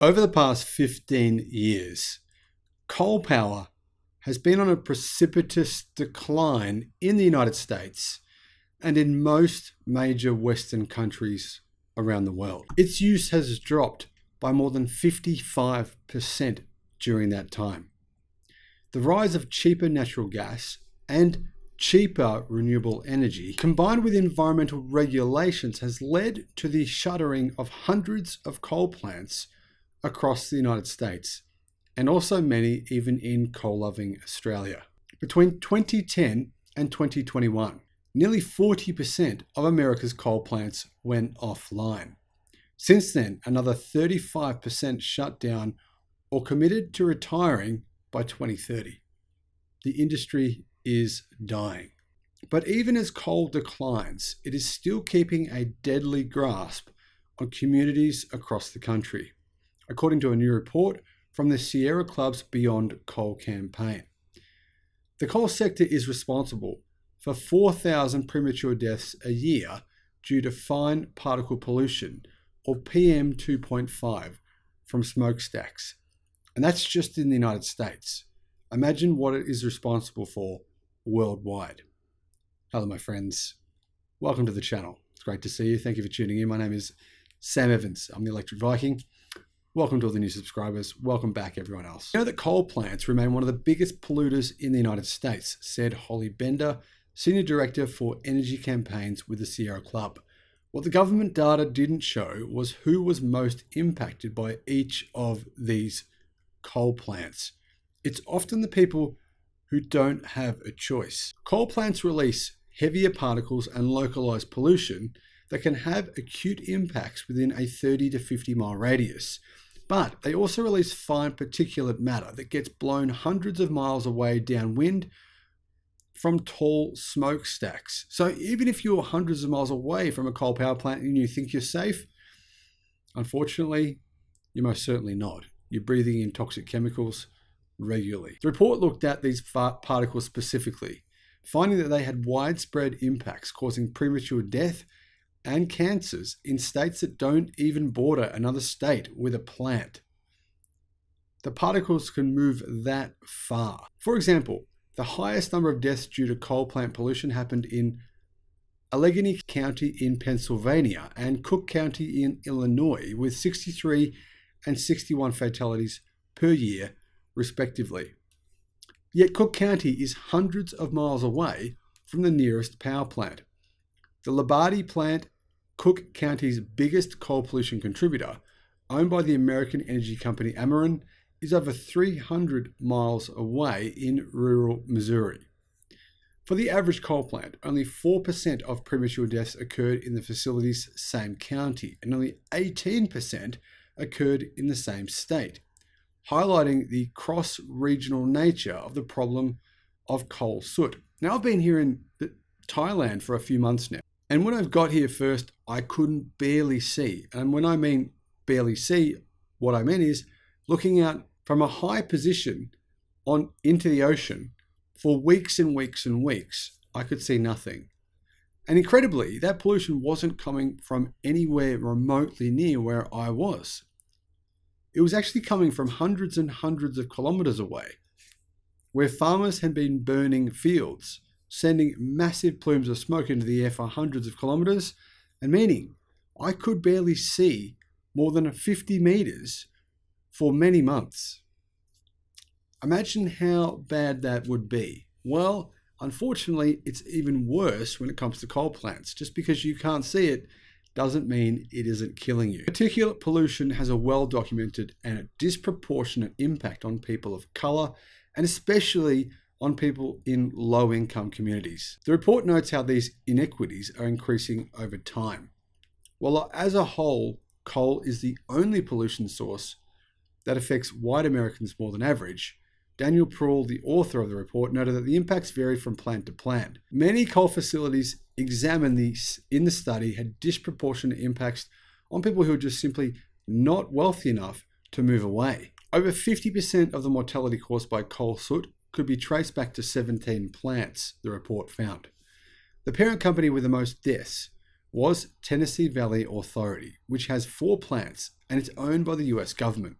Over the past 15 years, coal power has been on a precipitous decline in the United States and in most major Western countries around the world. Its use has dropped by more than 55% during that time. The rise of cheaper natural gas and cheaper renewable energy, combined with environmental regulations, has led to the shuttering of hundreds of coal plants across the United States, and also many even in coal-loving Australia. Between 2010 and 2021, nearly 40% of America's coal plants went offline. Since then, another 35% shut down or committed to retiring by 2030. The industry is dying. But even as coal declines, it is still keeping a deadly grasp on communities across the country, according to a new report from the Sierra Club's Beyond Coal campaign. The coal sector is responsible for 4,000 premature deaths a year due to fine particle pollution, or PM 2.5, from smokestacks. And that's just in the United States. Imagine what it is responsible for worldwide. Hello, my friends. Welcome to the channel. It's great to see you. Thank you for tuning in. My name is Sam Evans. I'm the Electric Viking. Welcome to all the new subscribers. Welcome back, everyone else. You know that coal plants remain one of the biggest polluters in the United States, said Holly Bender, Senior Director for Energy Campaigns with the Sierra Club. What the government data didn't show was who was most impacted by each of these coal plants. It's often the people who don't have a choice. Coal plants release heavier particles and localized pollution that can have acute impacts within a 30 to 50 mile radius. But they also release fine particulate matter that gets blown hundreds of miles away downwind from tall smokestacks. So even if you're hundreds of miles away from a coal power plant and you think you're safe, unfortunately, you're most certainly not. You're breathing in toxic chemicals regularly. The report looked at these particles specifically, finding that they had widespread impacts causing premature death and cancers in states that don't even border another state with a plant. The particles can move that far. For example, the highest number of deaths due to coal plant pollution happened in Allegheny County in Pennsylvania and Cook County in Illinois, with 63 and 61 fatalities per year, respectively. Yet Cook County is hundreds of miles away from the nearest power plant. The Labadie plant, Cook County's biggest coal pollution contributor, owned by the American energy company Ameren, is over 300 miles away in rural Missouri. For the average coal plant, only 4% of premature deaths occurred in the facility's same county, and only 18% occurred in the same state, highlighting the cross-regional nature of the problem of coal soot. Now, I've been here in Thailand for a few months now, and when I've got here first, I couldn't barely see. And when I mean barely see, what I mean is looking out from a high position into the ocean for weeks and weeks and weeks, I could see nothing. And incredibly, that pollution wasn't coming from anywhere remotely near where I was. It was actually coming from hundreds and hundreds of kilometers away, where farmers had been burning fields, sending massive plumes of smoke into the air for hundreds of kilometers, and meaning I could barely see more than 50 meters for many months. Imagine how bad that would be. Well, unfortunately, it's even worse when it comes to coal plants. Just because you can't see it doesn't mean it isn't killing you. Particulate pollution has a well-documented and a disproportionate impact on people of color, and especially on people in low-income communities. The report notes how these inequities are increasing over time. While as a whole, coal is the only pollution source that affects white Americans more than average, Daniel Proul, the author of the report, noted that the impacts varied from plant to plant. Many coal facilities examined in the study had disproportionate impacts on people who are just simply not wealthy enough to move away. Over 50% of the mortality caused by coal soot could be traced back to 17 plants, the report found. The parent company with the most deaths was Tennessee Valley Authority, which has 4 plants and it's owned by the US government.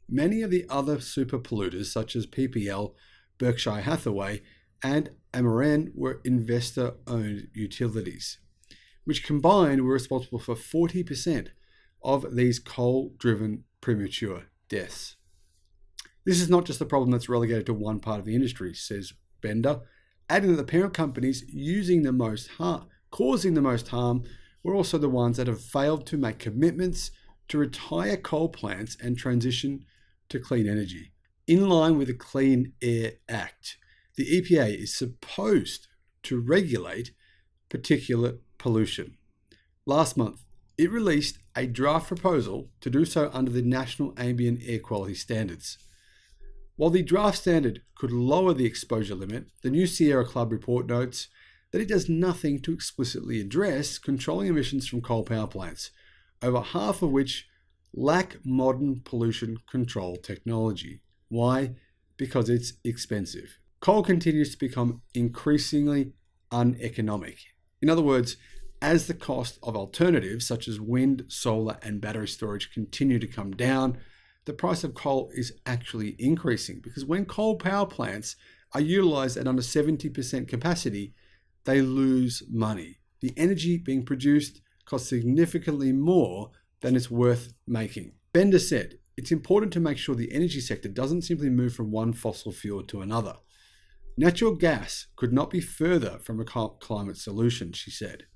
Many of the other super polluters, such as PPL, Berkshire Hathaway, and Ameren, were investor-owned utilities, which combined were responsible for 40% of these coal-driven premature deaths. This is not just a problem that's relegated to one part of the industry, says Bender, adding that the parent companies causing the most harm were also the ones that have failed to make commitments to retire coal plants and transition to clean energy. In line with the Clean Air Act, the EPA is supposed to regulate particulate pollution. Last month, it released a draft proposal to do so under the National Ambient Air Quality Standards. While the draft standard could lower the exposure limit, the new Sierra Club report notes that it does nothing to explicitly address controlling emissions from coal power plants, over half of which lack modern pollution control technology. Why? Because it's expensive. Coal continues to become increasingly uneconomic. In other words, as the cost of alternatives such as wind, solar, and battery storage continue to come down, the price of coal is actually increasing, because when coal power plants are utilized at under 70% capacity, they lose money. The energy being produced costs significantly more than it's worth making. Bender said, it's important to make sure the energy sector doesn't simply move from one fossil fuel to another. Natural gas could not be further from a climate solution, she said.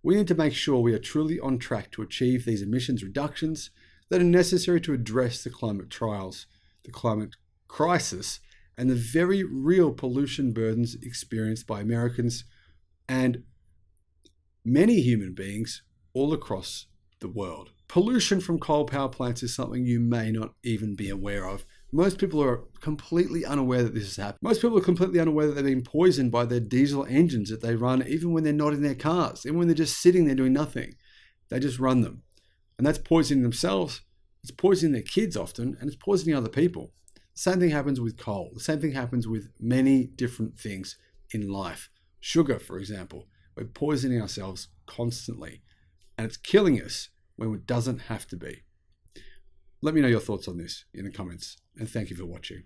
We need to make sure we are truly on track to achieve these emissions reductions that are necessary to address the climate trials, the climate crisis, and the very real pollution burdens experienced by Americans and many human beings all across the world. Pollution from coal power plants is something you may not even be aware of. Most people are completely unaware that this has happened. Most people are completely unaware that they're being poisoned by their diesel engines that they run even when they're not in their cars, even when they're just sitting there doing nothing. They just run them. And that's poisoning themselves, it's poisoning their kids often, and it's poisoning other people. The same thing happens with coal. The same thing happens with many different things in life. Sugar, for example. We're poisoning ourselves constantly, and it's killing us when it doesn't have to be. Let me know your thoughts on this in the comments, and thank you for watching.